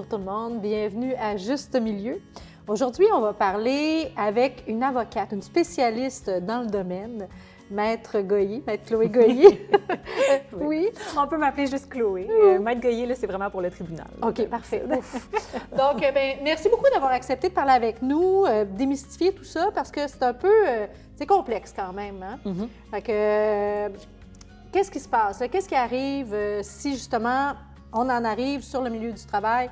bonjour tout le monde, bienvenue à Juste Milieu. Aujourd'hui, on va parler avec une avocate, une spécialiste dans le domaine, Maître Chloé Goyer. Oui. On peut m'appeler juste Chloé. Maître Goyer, là, c'est vraiment pour le tribunal. OK, parfait. Donc, merci beaucoup d'avoir accepté de parler avec nous, démystifier tout ça, parce que c'est un peu, c'est complexe quand même. Hein? Mm-hmm. Fait que, qu'est-ce qui se passe? Qu'est-ce qui arrive si justement on en arrive sur le milieu du travail?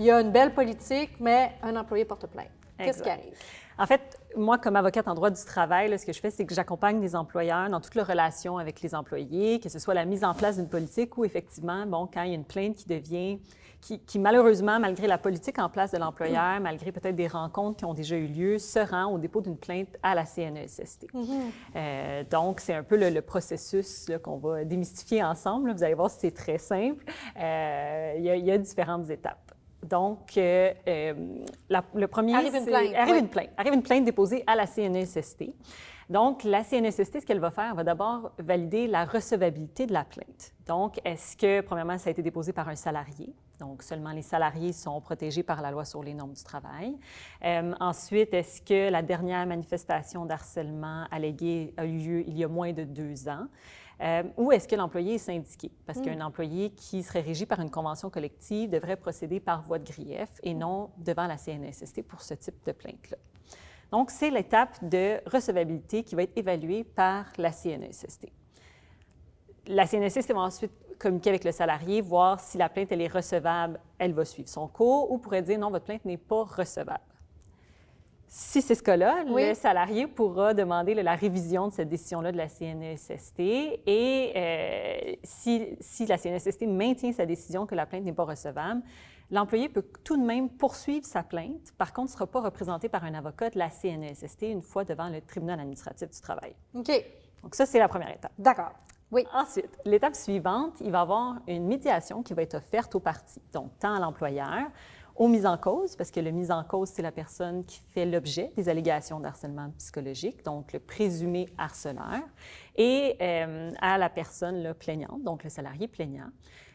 Il y a une belle politique, mais un employé porte plainte. Qu'est-ce qui arrive? En fait, moi, comme avocate en droit du travail, là, ce que je fais, c'est que j'accompagne les employeurs dans toute leur relation avec les employés, que ce soit la mise en place d'une politique ou effectivement, bon, quand il y a une plainte qui devient, qui malheureusement, malgré la politique en place de l'employeur, malgré peut-être des rencontres qui ont déjà eu lieu, se rend au dépôt d'une plainte à la CNESST. Donc, c'est un peu le processus là, qu'on va démystifier ensemble. Là. Vous allez voir, c'est très simple. Il y a différentes étapes. Donc, le premier, arrive une plainte déposée à la CNESST. Donc, la CNESST, ce qu'elle va faire, elle va d'abord valider la recevabilité de la plainte. Donc, est-ce que, premièrement, ça a été déposé par un salarié? Donc, seulement les salariés sont protégés par la loi sur les normes du travail. Ensuite, est-ce que la dernière manifestation d'harcèlement alléguée a eu lieu il y a moins de 2 ans? Ou est-ce que l'employé est syndiqué? Parce qu'un employé qui serait régi par une convention collective devrait procéder par voie de grief et non devant la CNESST pour ce type de plainte-là. Donc, c'est l'étape de recevabilité qui va être évaluée par la CNESST. La CNESST va ensuite communiquer avec le salarié, voir si la plainte elle est recevable, elle va suivre son cours, ou pourrait dire non, votre plainte n'est pas recevable. Si c'est ce cas-là, le salarié pourra demander la révision de cette décision-là de la CNESST et si la CNESST maintient sa décision que la plainte n'est pas recevable, l'employé peut tout de même poursuivre sa plainte. Par contre, il ne sera pas représenté par un avocat de la CNESST une fois devant le tribunal administratif du travail. OK. Donc ça, c'est la première étape. D'accord. Oui. Ensuite, l'étape suivante, il va y avoir une médiation qui va être offerte aux parties, donc tant à l'employeur, aux mises en cause, parce que le mise en cause, c'est la personne qui fait l'objet des allégations d'harcèlement psychologique, donc le présumé harceleur, et à la personne là, plaignante, donc le salarié plaignant.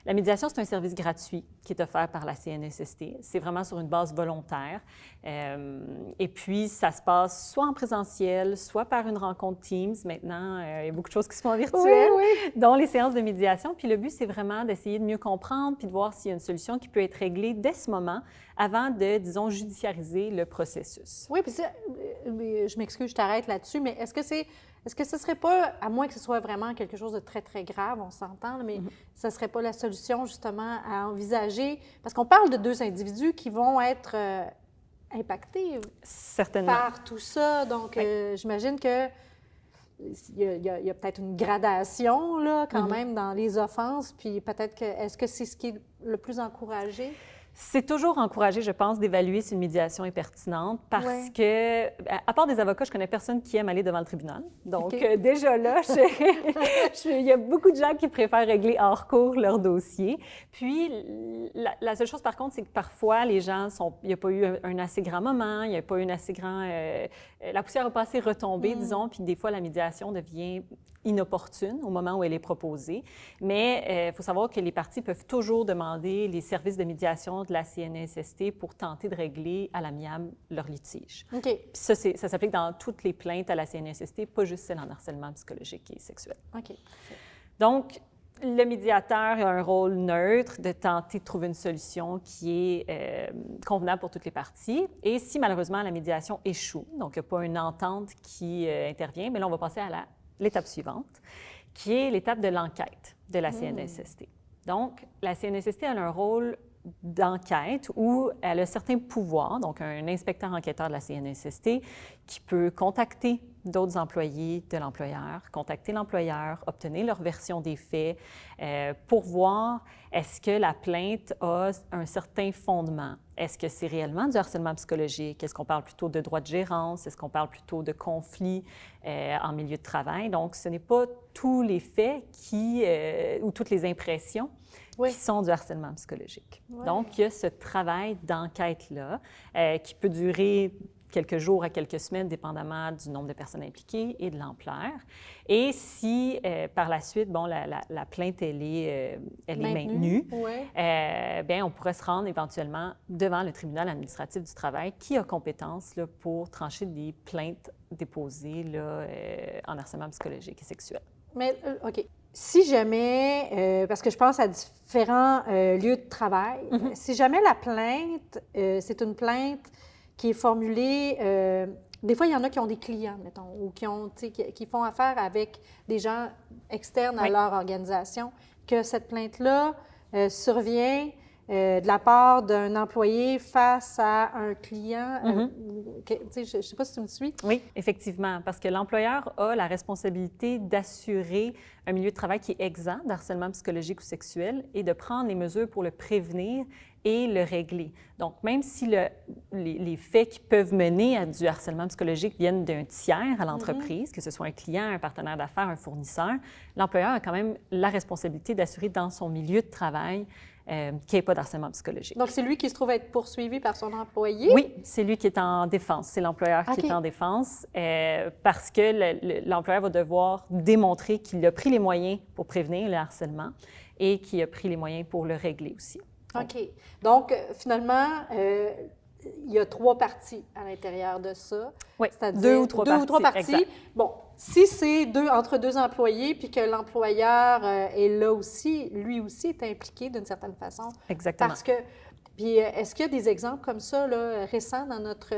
La médiation, c'est un service gratuit qui est offert par la CNESST. C'est vraiment sur une base volontaire. Et puis, ça se passe soit en présentiel, soit par une rencontre Teams. Maintenant, il y a beaucoup de choses qui se font en virtuel, dont les séances de médiation. Puis le but, c'est vraiment d'essayer de mieux comprendre puis de voir s'il y a une solution qui peut être réglée dès ce moment avant de, disons, judiciariser le processus. Oui, puis ça, je m'excuse, je t'arrête là-dessus, mais est-ce que ce ne serait pas, à moins que ce soit vraiment quelque chose de très, très grave, on s'entend, mais ce ne serait pas la solution, justement, à envisager? Parce qu'on parle de 2 individus qui vont être impactés par tout ça. Donc, j'imagine que il y a peut-être une gradation, là, quand même, dans les offenses. Puis peut-être que, est-ce que c'est ce qui est le plus encouragé? C'est toujours encouragé, je pense, d'évaluer si une médiation est pertinente parce que, à part des avocats, je connais personne qui aime aller devant le tribunal. Donc, déjà là, il y a beaucoup de gens qui préfèrent régler hors cours leur dossier. Puis, la seule chose, par contre, c'est que parfois, les gens il n'y a pas eu un assez grand moment, il n'y a pas eu un assez grand... la poussière n'a pas assez retombé, disons, puis des fois, la médiation devient inopportune au moment où elle est proposée. Mais il faut savoir que les parties peuvent toujours demander les services de médiation de la CNESST pour tenter de régler à l'amiable leur litige. OK. Puis ça s'applique dans toutes les plaintes à la CNESST, pas juste celles en harcèlement psychologique et sexuel. OK. Donc, le médiateur a un rôle neutre de tenter de trouver une solution qui est convenable pour toutes les parties. Et si malheureusement la médiation échoue, donc il n'y a pas une entente qui intervient, mais là on va passer à l'étape suivante, qui est l'étape de l'enquête de la CNESST. Donc, la CNESST a un rôle d'enquête où elle a certains pouvoirs, donc un inspecteur enquêteur de la CNESST qui peut contacter d'autres employés de l'employeur, contacter l'employeur, obtenir leur version des faits pour voir est-ce que la plainte a un certain fondement. Est-ce que c'est réellement du harcèlement psychologique? Est-ce qu'on parle plutôt de droit de gérance? Est-ce qu'on parle plutôt de conflit en milieu de travail? Donc, ce n'est pas tous les faits ou toutes les impressions qui sont du harcèlement psychologique. Donc, il y a ce travail d'enquête-là qui peut durer quelques jours à quelques semaines, dépendamment du nombre de personnes impliquées et de l'ampleur. Et si, par la suite, bon, la plainte, elle est maintenue, bien, on pourrait se rendre éventuellement devant le tribunal administratif du travail qui a compétence là, pour trancher des plaintes déposées là, en harcèlement psychologique et sexuel. Mais, OK. Si jamais, parce que je pense à différents lieux de travail, si jamais la plainte, c'est une plainte qui est formulée, des fois, il y en a qui ont des clients, mettons, ou qui font affaire avec des gens externes à leur organisation, que cette plainte-là survient de la part d'un employé face à un client. Je ne sais pas si tu me suis. Oui, effectivement, parce que l'employeur a la responsabilité d'assurer un milieu de travail qui est exempt d'harcèlement psychologique ou sexuel et de prendre les mesures pour le prévenir et le régler. Donc, même si les faits qui peuvent mener à du harcèlement psychologique viennent d'un tiers à l'entreprise, que ce soit un client, un partenaire d'affaires, un fournisseur, l'employeur a quand même la responsabilité d'assurer dans son milieu de travail qu'il n'y ait pas d'harcèlement psychologique. Donc, c'est lui qui se trouve être poursuivi par son employé? Oui, c'est lui qui est en défense. C'est l'employeur qui est en défense parce que l'employeur va devoir démontrer qu'il a pris les moyens pour prévenir le harcèlement et qu'il a pris les moyens pour le régler aussi. OK. Donc, finalement, il y a 3 parties à l'intérieur de ça. Oui, c'est-à-dire 2 ou 3 parties. Exact. Bon, si c'est entre 2 employés puis que l'employeur est là aussi, lui aussi est impliqué d'une certaine façon. Exactement. Parce que, puis est-ce qu'il y a des exemples comme ça, là, récents dans notre...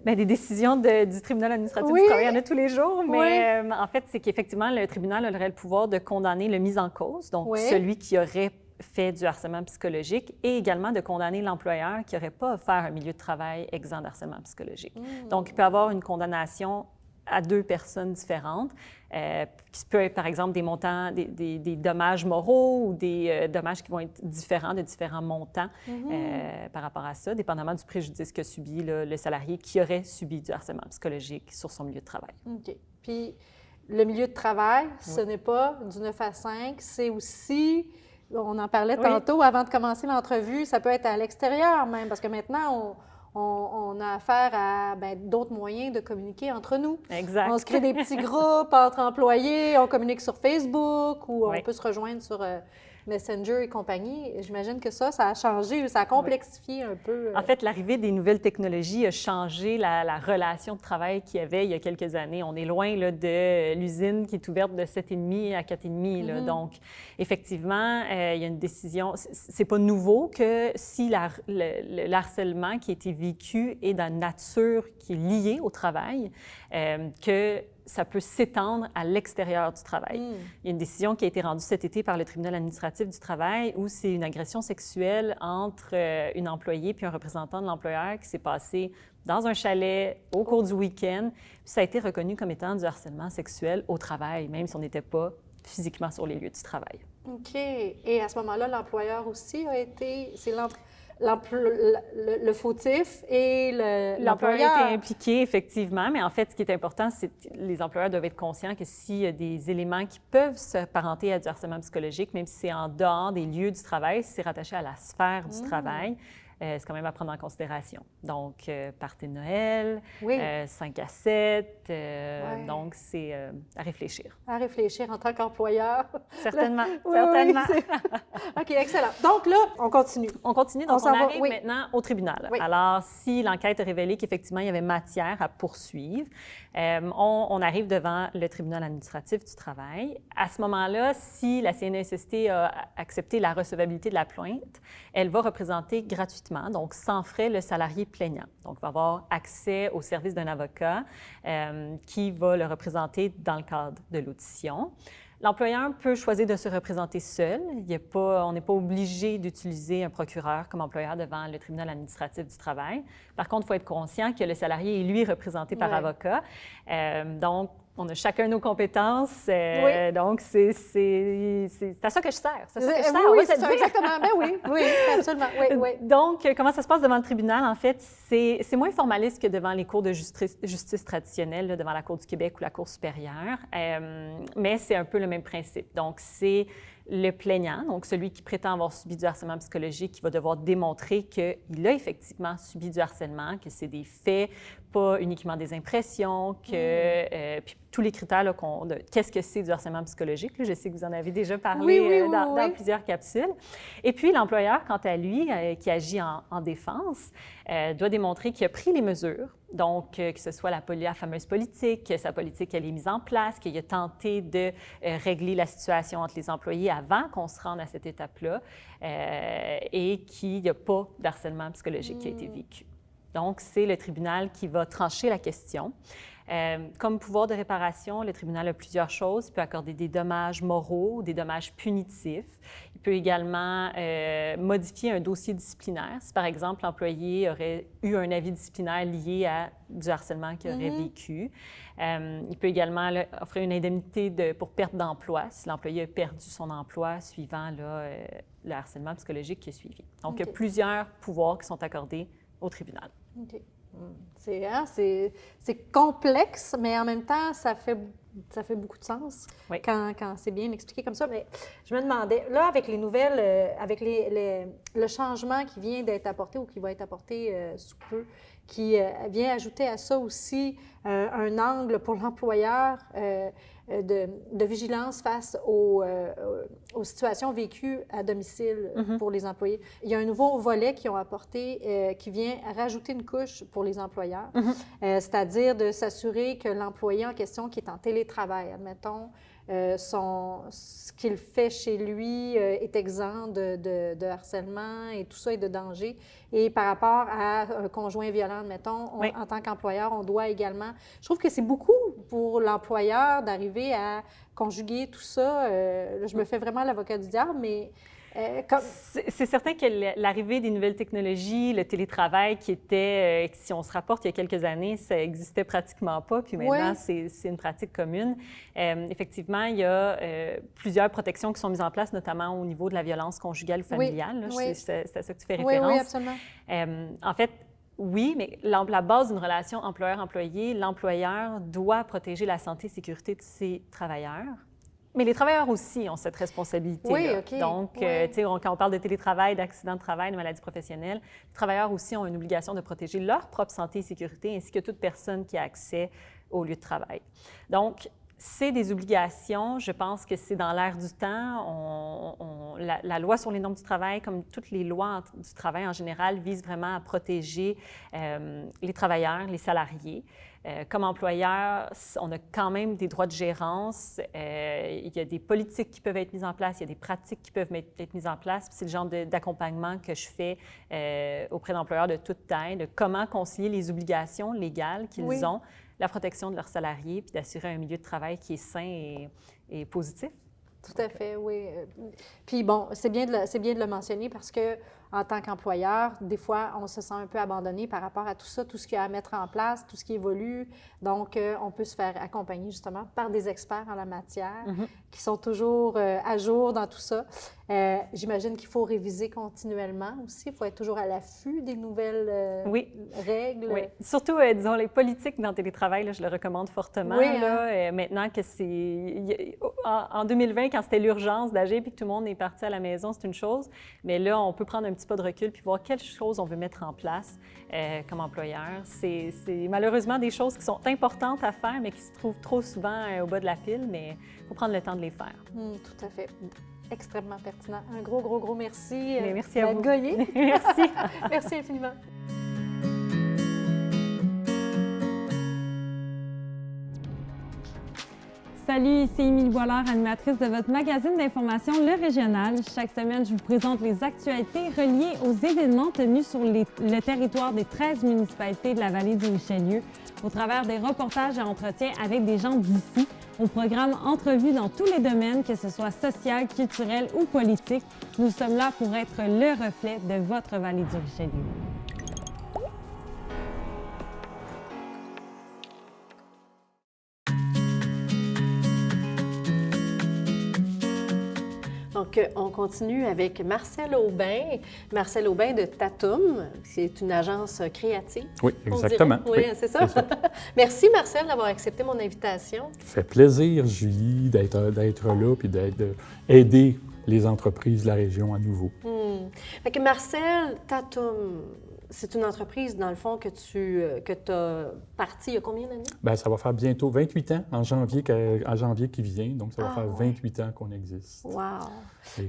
Bien, des décisions du tribunal administratif du travail, il y en a tous les jours, mais en fait, c'est qu'effectivement, le tribunal aurait le pouvoir de condamner le mis en cause, donc celui qui aurait fait du harcèlement psychologique, et également de condamner l'employeur qui n'aurait pas offert un milieu de travail exempt d'harcèlement psychologique. Donc, il peut y avoir une condamnation à 2 personnes différentes, qui peut être, par exemple, des montants, des dommages moraux ou des dommages qui vont être différents, de différents montants par rapport à ça, dépendamment du préjudice que subit le salarié qui aurait subi du harcèlement psychologique sur son milieu de travail. OK. Puis, le milieu de travail, ce n'est pas du 9 à 5, c'est aussi... On en parlait tantôt avant de commencer l'entrevue, ça peut être à l'extérieur même, parce que maintenant, on a affaire à d'autres moyens de communiquer entre nous. Exact. On se crée des petits groupes entre employés, on communique sur Facebook ou on peut se rejoindre sur Messenger et compagnie. J'imagine que ça a changé, ça a complexifié un peu. En fait, l'arrivée des nouvelles technologies a changé la relation de travail qu'il y avait il y a quelques années. On est loin là, de l'usine qui est ouverte de 7h30 à 4h30. Donc, effectivement, il y a une décision. C'est pas nouveau que si le harcèlement qui a été vécu est dans nature qui est liée au travail, que ça peut s'étendre à l'extérieur du travail. Il y a une décision qui a été rendue cet été par le tribunal administratif du travail où c'est une agression sexuelle entre une employée puis un représentant de l'employeur qui s'est passée dans un chalet au cours du week-end. Puis ça a été reconnu comme étant du harcèlement sexuel au travail, même si on n'était pas physiquement sur les lieux du travail. OK. Et à ce moment-là, l'employeur aussi a été... le fautif et l'employeur. A été impliqué, effectivement, mais en fait, ce qui est important, c'est que les employeurs doivent être conscients que s'il y a des éléments qui peuvent s'apparenter à du harcèlement psychologique, même si c'est en dehors des lieux du travail, si c'est rattaché à la sphère du travail, c'est quand même à prendre en considération. Donc, party de Noël, 5 à 7, donc c'est à réfléchir. À réfléchir en tant qu'employeur. Certainement, certainement. OK, excellent. Donc là, on continue. On continue, donc on arrive maintenant au tribunal. Alors, si l'enquête a révélé qu'effectivement, il y avait matière à poursuivre, on arrive devant le tribunal administratif du travail. À ce moment-là, si la CNESST a accepté la recevabilité de la plainte, elle va représenter gratuitement, donc sans frais, le salarié plaignant. Donc, il va avoir accès au service d'un avocat qui va le représenter dans le cadre de l'audition. L'employeur peut choisir de se représenter seul. On n'est pas obligé d'utiliser un procureur comme employeur devant le tribunal administratif du travail. Par contre, il faut être conscient que le salarié est, lui, représenté par avocat. Donc, on a chacun nos compétences. Donc, c'est à ça que je sers. C'est à ça que je sers. Oui, c'est ça, exactement. Ben oui, absolument. Oui. Donc, comment ça se passe devant le tribunal? En fait, c'est moins formaliste que devant les cours de justice traditionnelles, devant la Cour du Québec ou la Cour supérieure, mais c'est un peu le même principe. Donc, c'est le plaignant, donc celui qui prétend avoir subi du harcèlement psychologique, qui va devoir démontrer qu'il a effectivement subi du harcèlement, que c'est des faits, pas uniquement des impressions, que puis tous les critères là, qu'est-ce que c'est du harcèlement psychologique. Là, je sais que vous en avez déjà parlé dans plusieurs capsules. Et puis l'employeur, quant à lui, qui agit en défense, doit démontrer qu'il a pris les mesures. Donc, que ce soit la fameuse politique, que sa politique elle est mise en place, qu'il a tenté de régler la situation entre les employés avant qu'on se rende à cette étape-là et qu'il n'y a pas d'harcèlement psychologique qui a été vécu. Donc, c'est le tribunal qui va trancher la question. Comme pouvoir de réparation, le tribunal a plusieurs choses. Il peut accorder des dommages moraux ou des dommages punitifs. Il peut également modifier un dossier disciplinaire. Si, par exemple, l'employé aurait eu un avis disciplinaire lié à du harcèlement qu'il aurait vécu. Il peut également offrir une indemnité pour perte d'emploi si l'employé a perdu son emploi suivant le harcèlement psychologique qui a suivi. Donc, il y a plusieurs pouvoirs qui sont accordés au tribunal. OK. C'est complexe, mais en même temps, ça fait beaucoup de sens quand c'est bien expliqué comme ça. Mais je me demandais, là, avec les nouvelles, avec le changement qui vient d'être apporté ou qui va être apporté sous peu, qui vient ajouter à ça aussi un angle pour l'employeur de vigilance face aux situations vécues à domicile pour les employés. Il y a un nouveau volet qu'ils ont apporté qui vient rajouter une couche pour les employeurs, c'est-à-dire de s'assurer que l'employé en question qui est en télétravail, admettons, ce qu'il fait chez lui est exempt de harcèlement et tout ça et de danger. Et par rapport à un conjoint violent, admettons, en tant qu'employeur, on doit également... Je trouve que c'est beaucoup pour l'employeur d'arriver à conjuguer tout ça. Là, je me fais vraiment l'avocat du diable, mais... C'est certain que l'arrivée des nouvelles technologies, le télétravail qui était, si on se rapporte il y a quelques années, ça n'existait pratiquement pas, puis maintenant, c'est une pratique commune. Effectivement, il y a plusieurs protections qui sont mises en place, notamment au niveau de la violence conjugale ou familiale. C'est à ça que tu fais référence. Oui, absolument. En fait, oui, mais la base d'une relation employeur-employé, l'employeur doit protéger la santé et la sécurité de ses travailleurs. Mais les travailleurs aussi ont cette responsabilité-là. Oui, OK. Donc, tu sais, quand on parle de télétravail, d'accidents de travail, de maladies professionnelles, les travailleurs aussi ont une obligation de protéger leur propre santé et sécurité, ainsi que toute personne qui a accès au lieu de travail. Donc, c'est des obligations. Je pense que c'est dans l'air du temps. La loi sur les normes du travail, comme toutes les lois du travail en général, vise vraiment à protéger les travailleurs, les salariés. Comme employeur, on a quand même des droits de gérance. Il y a des politiques qui peuvent être mises en place, il y a des pratiques qui peuvent être mises en place. C'est le genre d'accompagnement que je fais auprès d'employeurs de toute taille, de comment concilier les obligations légales qu'ils ont, la protection de leurs salariés, puis d'assurer un milieu de travail qui est sain et positif. Tout à fait, oui. Puis bon, c'est bien de le mentionner parce que en tant qu'employeur, des fois, on se sent un peu abandonné par rapport à tout ça, tout ce qu'il y a à mettre en place, tout ce qui évolue. Donc, on peut se faire accompagner justement par des experts en la matière qui sont toujours à jour dans tout ça. J'imagine qu'il faut réviser continuellement aussi. Il faut être toujours à l'affût des nouvelles règles. Oui, surtout, disons, les politiques dans le télétravail, là, je le recommande fortement. Maintenant que c'est... En 2020, quand c'était l'urgence d'agir puis que tout le monde est parti à la maison, c'est une chose. Mais là, on peut prendre un petit pas de recul puis voir quelles choses on veut mettre en place comme employeur. C'est malheureusement des choses qui sont importantes à faire, mais qui se trouvent trop souvent au bas de la pile, mais il faut prendre le temps de les faire. Tout à fait. Extrêmement pertinent. Un gros merci. Merci à vous. Goyer. Merci. Merci infiniment. Salut, ici Émilie Boilard, animatrice de votre magazine d'information Le Régional. Chaque semaine, je vous présente les actualités reliées aux événements tenus sur le territoire des 13 municipalités de la vallée du Richelieu au travers des reportages et entretiens avec des gens d'ici. Au programme Entrevues dans tous les domaines, que ce soit social, culturel ou politique, nous sommes là pour être le reflet de votre vallée du Richelieu. Donc, on continue avec Marcel Aubin. Marcel Aubin de Tatum, c'est une agence créative. Oui, exactement. Oui, c'est ça. Merci, Marcel, d'avoir accepté mon invitation. Ça fait plaisir, Julie, d'être là puis d'aider les entreprises de la région à nouveau. Fait que Marcel Tatum, c'est une entreprise, dans le fond, que tu as partie il y a combien d'années? Bien, ça va faire bientôt 28 ans en janvier qui vient, donc ça va faire ouais. 28 ans qu'on existe. Wow!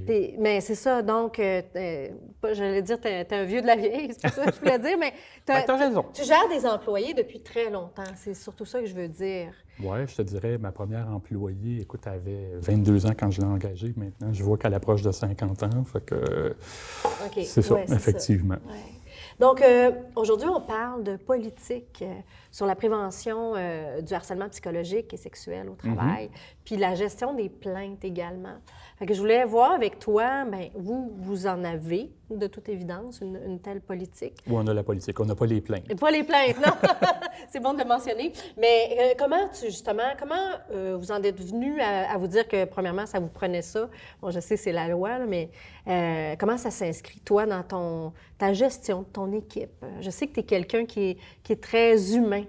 Et- Mais c'est ça, donc, j'allais dire, t'es un vieux de la vieille, c'est pas ça que je voulais dire, mais t'as raison. tu gères des employés depuis très longtemps, c'est surtout ça que je veux dire. Oui, je te dirais, ma première employée, écoute, elle avait 22 ans quand je l'ai engagée. Maintenant, je vois qu'elle approche de 50 ans, fait que OK. c'est ça, Ouais, effectivement. Ça. Ouais. Donc, aujourd'hui, on parle de politique sur la prévention du harcèlement psychologique et sexuel au travail, puis la gestion des plaintes également. Fait que je voulais voir avec toi, bien, vous en avez, de toute évidence, une telle politique. Où on a la politique, on n'a pas les plaintes. Et pas les plaintes, non? C'est bon de le mentionner. Mais comment vous en êtes venu à vous dire que, premièrement, ça vous prenait ça? Bon, je sais, c'est la loi, là, mais comment ça s'inscrit, toi, dans ta gestion de ton équipe? Je sais que tu es quelqu'un qui est très humain.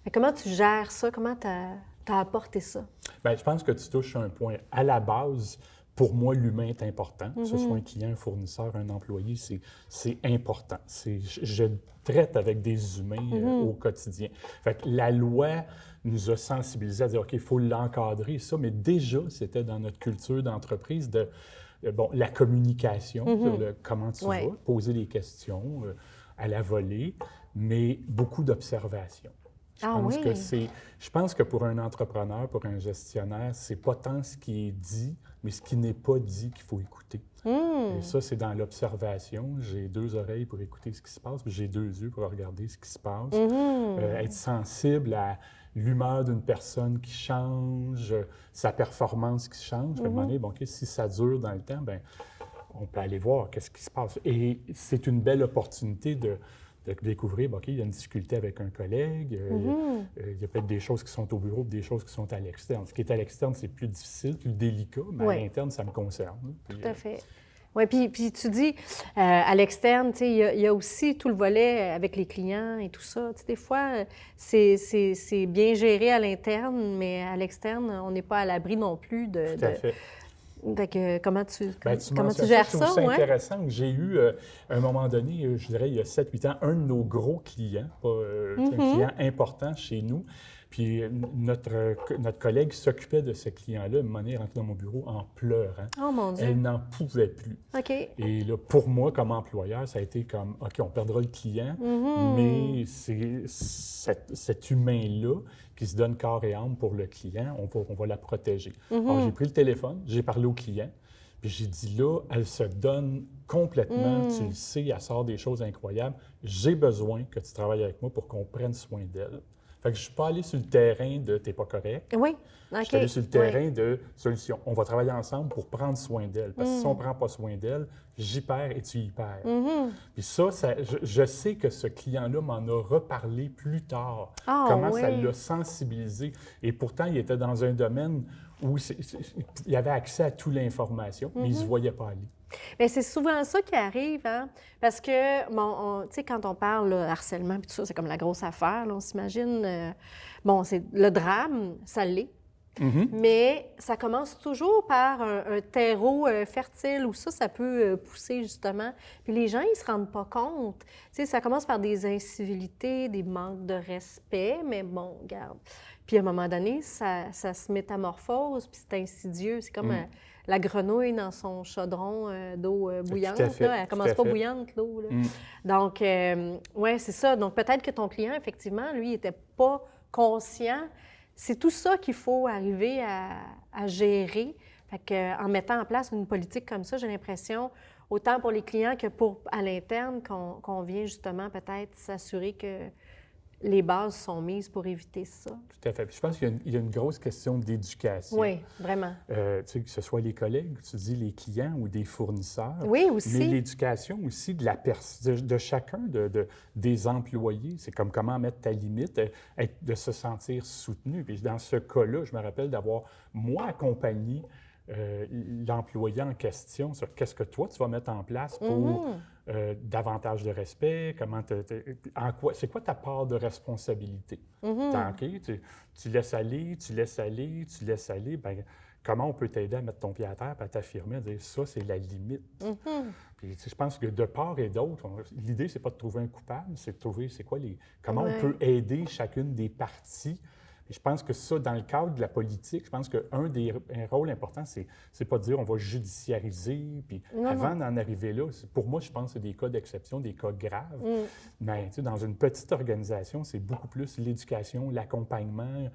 Mais comment tu gères ça? Comment tu as apporté ça? Bien, je pense que tu touches un point. À la base, pour moi, l'humain est important. Que ce soit un client, un fournisseur, un employé, c'est important. Je traite avec des humains au quotidien. Fait que la loi nous a sensibilisés à dire, OK, il faut l'encadrer, ça, mais déjà, c'était dans notre culture d'entreprise la communication sur comment tu vas, poser les questions à la volée, mais beaucoup d'observation. Je pense que pour un entrepreneur, pour un gestionnaire, c'est pas tant ce qui est dit, mais ce qui n'est pas dit qu'il faut écouter. Et ça, c'est dans l'observation. J'ai 2 oreilles pour écouter ce qui se passe, puis j'ai 2 yeux pour regarder ce qui se passe. Être sensible à l'humeur d'une personne qui change, sa performance qui change. À un moment donné, bon, si ça dure dans le temps, bien, on peut aller voir qu'est-ce qui se passe. Et c'est une belle opportunité de découvrir, OK, il y a une difficulté avec un collègue, il y a peut-être des choses qui sont au bureau, des choses qui sont à l'externe. Ce qui est à l'externe, c'est plus difficile, plus délicat, mais à l'interne, ça me concerne. Tout à fait. Oui, puis tu dis, à l'externe, tu sais, il y a aussi tout le volet avec les clients et tout ça. Tu sais, des fois, c'est bien géré à l'interne, mais à l'externe, on n'est pas à l'abri non plus de... Tout à fait. Fait que, comment tu Je gères trouve ça? ça intéressant. J'ai eu, à un moment donné, je dirais il y a 7-8 ans, un de nos gros clients, un client important chez nous. Puis notre collègue s'occupait de ce client-là. Une année, elle est rentrée dans mon bureau en pleurant. Oh mon Dieu! Elle n'en pouvait plus. OK. Et là, pour moi, comme employeur, ça a été comme, OK, on perdra le client, mais c'est cet humain-là qui se donne corps et âme pour le client, on va la protéger. Alors, j'ai pris le téléphone, j'ai parlé au client, puis j'ai dit là, elle se donne complètement, tu le sais, elle sort des choses incroyables. J'ai besoin que tu travailles avec moi pour qu'on prenne soin d'elle. Fait que je ne suis pas allé sur le terrain de « t'es pas correct ». Oui, OK. Je suis allé sur le terrain de solution. On va travailler ensemble pour prendre soin d'elle. Parce que si on ne prend pas soin d'elle, j'y perds et tu y perds. Puis ça je sais que ce client-là m'en a reparlé plus tard. Comment ça l'a sensibilisé. Et pourtant, il était dans un domaine où il avait accès à toute l'information, mais il ne se voyait pas aller. Bien, c'est souvent ça qui arrive, hein? Parce que, bon, tu sais, quand on parle là, harcèlement puis tout ça, c'est comme la grosse affaire, là, on s'imagine. Bon, c'est le drame, ça l'est. Mais ça commence toujours par un terreau fertile où ça peut pousser, justement. Puis les gens, ils se rendent pas compte. Tu sais, ça commence par des incivilités, des manques de respect, mais bon, regarde. Puis à un moment donné, ça se métamorphose, puis c'est insidieux. C'est comme la grenouille dans son chaudron d'eau bouillante. Là. Elle commence pas bouillante, l'eau. Donc, oui, c'est ça. Donc, peut-être que ton client, effectivement, lui, n'était pas conscient. C'est tout ça qu'il faut arriver à gérer. Fait que, en mettant en place une politique comme ça, j'ai l'impression, autant pour les clients que à l'interne, qu'on vient justement peut-être s'assurer que les bases sont mises pour éviter ça. Tout à fait. Puis je pense qu'il y a une grosse question d'éducation. Oui, vraiment. Tu sais, que ce soit les collègues, tu dis les clients ou des fournisseurs. Oui, aussi. Mais l'éducation aussi de chacun des employés. C'est comme comment mettre ta limite, de se sentir soutenu. Puis dans ce cas-là, je me rappelle d'avoir, moi, accompagné l'employé en question sur qu'est-ce que toi, tu vas mettre en place pour davantage de respect? C'est quoi ta part de responsabilité? Tu laisses aller, tu laisses aller, tu laisses aller. Bien, comment on peut t'aider à mettre ton pied à terre et à t'affirmer, à dire ça, c'est la limite? Puis, je pense que de part et d'autre, l'idée, c'est pas de trouver un coupable, c'est de trouver comment on peut aider chacune des parties. Et je pense que ça, dans le cadre de la politique, je pense qu'un des rôles importants, c'est pas de dire on va judiciariser, puis avant d'en arriver là, pour moi, je pense que c'est des cas d'exception, des cas graves. Mais dans une petite organisation, c'est beaucoup plus l'éducation, l'accompagnement,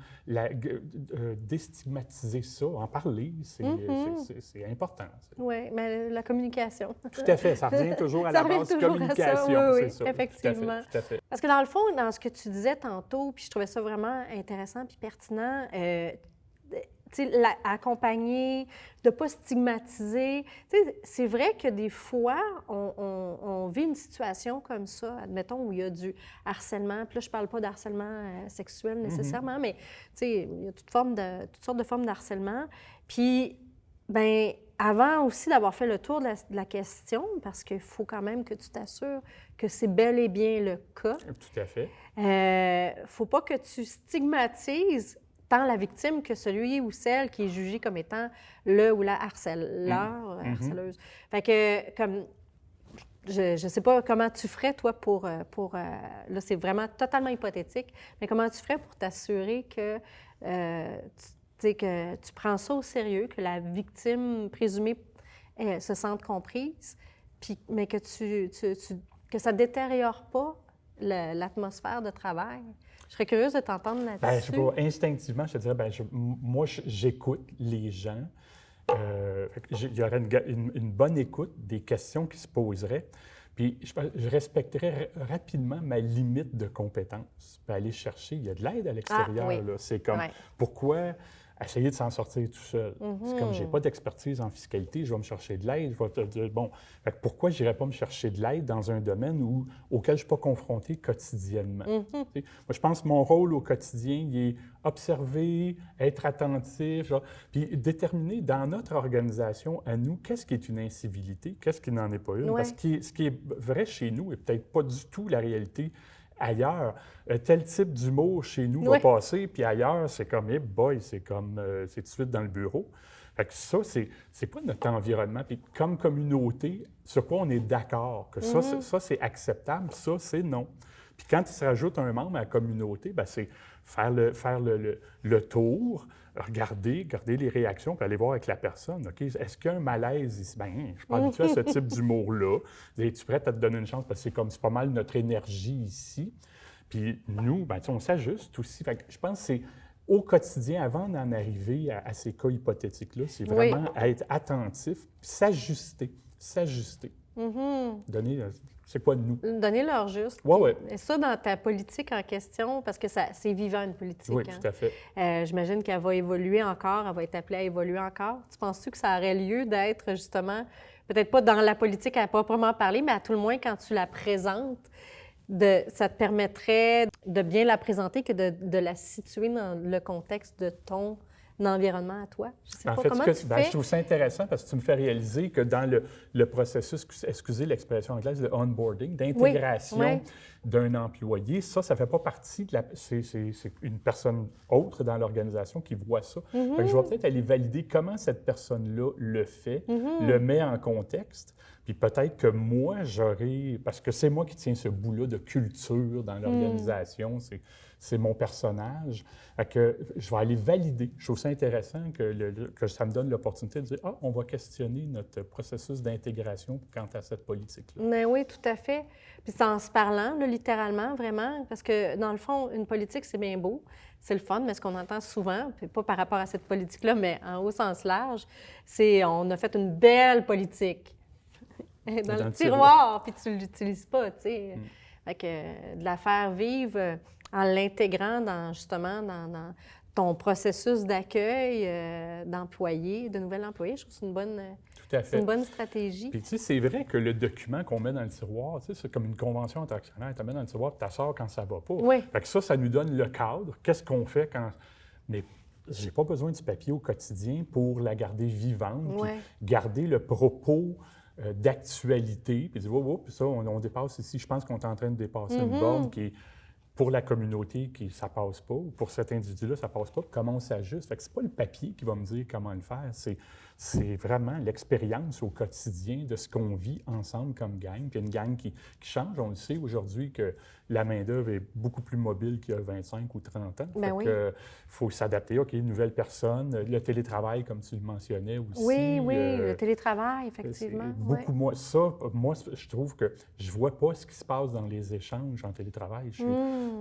déstigmatiser ça, en parler, c'est important. Oui, mais la communication. Tout à fait, ça revient toujours à la base communication, oui, c'est ça. Effectivement. Tout à fait. Parce que dans le fond, dans ce que tu disais tantôt, puis je trouvais ça vraiment intéressant puis pertinent, accompagner, de ne pas stigmatiser. C'est vrai que des fois, on vit une situation comme ça, admettons, où il y a du harcèlement. Puis là, je ne parle pas d'harcèlement sexuel nécessairement, mais il y a toutes sortes de formes d'harcèlement. Puis, bien, avant aussi d'avoir fait le tour de la question, parce qu'il faut quand même que tu t'assures que c'est bel et bien le cas. Tout à fait. Il ne faut pas que tu stigmatises tant la victime que celui ou celle qui est jugé comme étant le ou la harceleuse. Fait que, comme, je ne sais pas comment tu ferais, toi, pour là, c'est vraiment totalement hypothétique, mais comment tu ferais pour t'assurer que que tu prends ça au sérieux, que la victime présumée se sente comprise, mais que que ça ne détériore pas l'atmosphère de travail. Je serais curieuse de t'entendre là-dessus. Bien, je sais pas, instinctivement, je te dirais, moi, j'écoute les gens. Il y aurait une bonne écoute des questions qui se poseraient. Puis je respecterais rapidement ma limite de compétence. Puis aller chercher, il y a de l'aide à l'extérieur. Là. C'est comme, pourquoi essayer de s'en sortir tout seul? C'est comme, j'ai pas d'expertise en fiscalité, je vais me chercher de l'aide. Je vais te dire, bon, pourquoi je n'irais pas me chercher de l'aide dans un domaine auquel je ne suis pas confronté quotidiennement? Moi, je pense que mon rôle au quotidien, il est observer, être attentif, puis déterminer dans notre organisation, à nous, qu'est-ce qui est une incivilité, qu'est-ce qui n'en est pas une. Parce que ce qui est vrai chez nous n'est peut-être pas du tout la réalité ailleurs. Tel type d'humour chez nous va passer, puis ailleurs, c'est comme, c'est tout de suite dans le bureau. Fait que ça, c'est pas notre environnement. Puis comme communauté, sur quoi on est d'accord, que ça, c'est acceptable, ça, c'est non. Puis quand il se rajoute un membre à la communauté, bien, c'est faire le tour, regarder les réactions, puis aller voir avec la personne. OK, est-ce qu'il y a un malaise ici? Bien, je ne suis pas habitué à ce type d'humour-là. Es-tu prête à te donner une chance? Parce que c'est pas mal notre énergie ici. Puis nous, bien, on s'ajuste aussi. Fait que je pense que c'est au quotidien, avant d'en arriver à ces cas hypothétiques-là, c'est vraiment être attentif, puis s'ajuster. Donner, c'est quoi de nous? Donner leur juste. Oui. Et ça, dans ta politique en question, parce que c'est vivant, une politique. Oui, tout à fait. J'imagine qu'elle va évoluer encore, elle va être appelée à évoluer encore. Tu penses-tu que ça aurait lieu d'être justement, peut-être pas dans la politique à proprement parler, mais à tout le moins quand tu la présentes, ça te permettrait de bien la présenter que de la situer dans le contexte de ton environnement à toi? Je sais pas comment tu fais. Je trouve ça intéressant parce que tu me fais réaliser que dans le processus, excusez l'expression anglaise, de onboarding, d'intégration d'un employé, ça fait pas partie de c'est une personne autre dans l'organisation qui voit ça. Fait que je vais peut-être aller valider comment cette personne-là le fait, le met en contexte, puis peut-être que moi, parce que c'est moi qui tiens ce bout-là de culture dans l'organisation, c'est mon personnage. Fait que je vais aller valider. Je trouve ça intéressant que ça me donne l'opportunité de dire « Ah, on va questionner notre processus d'intégration quant à cette politique-là. » Mais oui, tout à fait. Puis c'est en se parlant, là, littéralement, vraiment, parce que dans le fond, une politique, c'est bien beau, c'est le fun, mais ce qu'on entend souvent, puis pas par rapport à cette politique-là, mais au sens large, c'est on a fait une belle politique. Dans le tiroir, puis tu ne l'utilises pas, tu sais. Fait que de la faire vivre en l'intégrant dans ton processus d'accueil d'employés, de nouvel employé, je trouve que c'est une bonne stratégie. Puis tu sais, c'est vrai que le document qu'on met dans le tiroir, tu sais, c'est comme une convention entre actionnaires, tu la mets dans le tiroir, puis tu sors quand ça ne va pas. Oui. Fait que ça nous donne le cadre. Qu'est-ce qu'on fait quand... Mais j'ai pas besoin du papier au quotidien pour la garder vivante, puis garder le propos d'actualité, puis dire, oh, puis ça, on dépasse ici. Je pense qu'on est en train de dépasser une borne qui est pour la communauté, ça ne passe pas, ou pour cet individu-là, ça ne passe pas. Comment on s'ajuste? Fait que c'est pas le papier qui va me dire comment le faire, c'est vraiment l'expérience au quotidien de ce qu'on vit ensemble comme gang. Puis une gang qui change. On le sait aujourd'hui que la main-d'œuvre est beaucoup plus mobile qu'il y a 25 ou 30 ans. Ben oui. Il faut s'adapter. OK, une nouvelle personne. Le télétravail, comme tu le mentionnais aussi. Oui, le télétravail, effectivement. Beaucoup moins. Ça, moi, je trouve que je ne vois pas ce qui se passe dans les échanges en télétravail.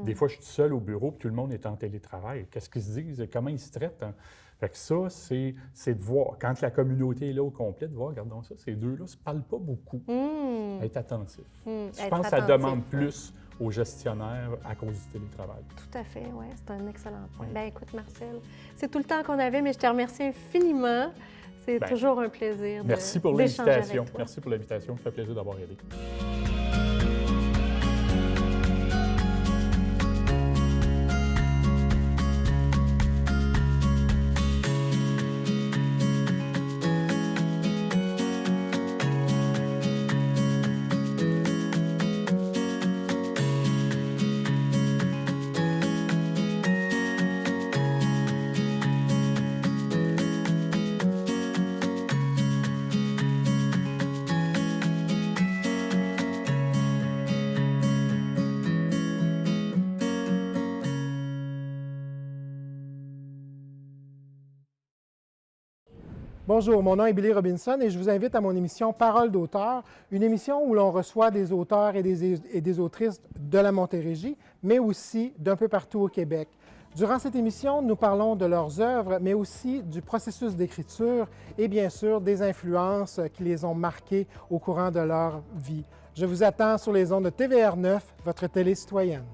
Des fois, je suis seul au bureau, puis tout le monde est en télétravail. Qu'est-ce qu'ils se disent? Comment ils se traitent? Hein? Fait que ça, c'est de voir, quand la communauté est là au complet, de voir, regardons ça, ces deux-là ne se parlent pas beaucoup. Être attentif. Je pense que ça demande plus aux gestionnaires à cause du télétravail. Tout à fait, oui, c'est un excellent point. Bien, écoute, Marcel, c'est tout le temps qu'on avait, mais je te remercie infiniment. C'est toujours un plaisir Merci pour l'invitation. Merci pour l'invitation. Ça fait plaisir d'avoir aidé. Bonjour, mon nom est Billy Robinson et je vous invite à mon émission Parole d'auteur, une émission où l'on reçoit des auteurs et des autrices de la Montérégie, mais aussi d'un peu partout au Québec. Durant cette émission, nous parlons de leurs œuvres, mais aussi du processus d'écriture et bien sûr des influences qui les ont marquées au courant de leur vie. Je vous attends sur les ondes de TVR9, votre télé citoyenne.